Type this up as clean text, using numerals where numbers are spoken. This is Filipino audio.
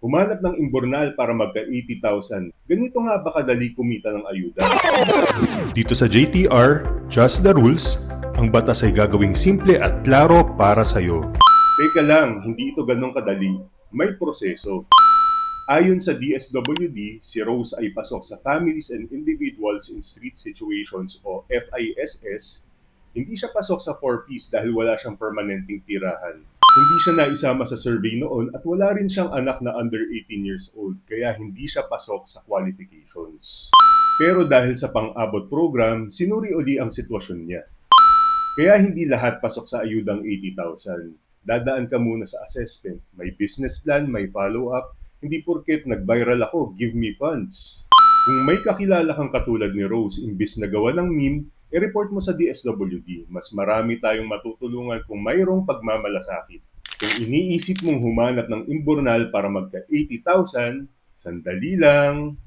Humanap ng imbornal para magka 80,000. Ganito nga ba kadali kumita ng ayuda? Dito sa JTR, Just the Rules, ang batas ay gagawing simple at klaro para sa'yo. Teka lang, hindi ito ganong kadali. May proseso. Ayon sa DSWD, si Rose ay pasok sa Families and Individuals in Street Situations o FISS. Hindi siya pasok sa 4Ps dahil wala siyang permanenteng tirahan. Hindi siya naisama sa survey noon at wala rin siyang anak na under 18 years old kaya hindi siya pasok sa qualifications. Pero dahil sa pang-abot program, sinuri uli ang sitwasyon niya. Kaya hindi lahat pasok sa ayudang 80,000. Dadaan ka muna sa assessment. May business plan, may follow-up. Hindi porket nag-viral ako, give me funds. Kung may kakilala kang katulad ni Rose, imbis na gawa ng meme, i-report mo sa DSWD. Mas marami tayong matutulungan kung mayroong pagmamalasakit. Kung iniisip mong humanap ng imbornal para magka 80,000, sandali lang.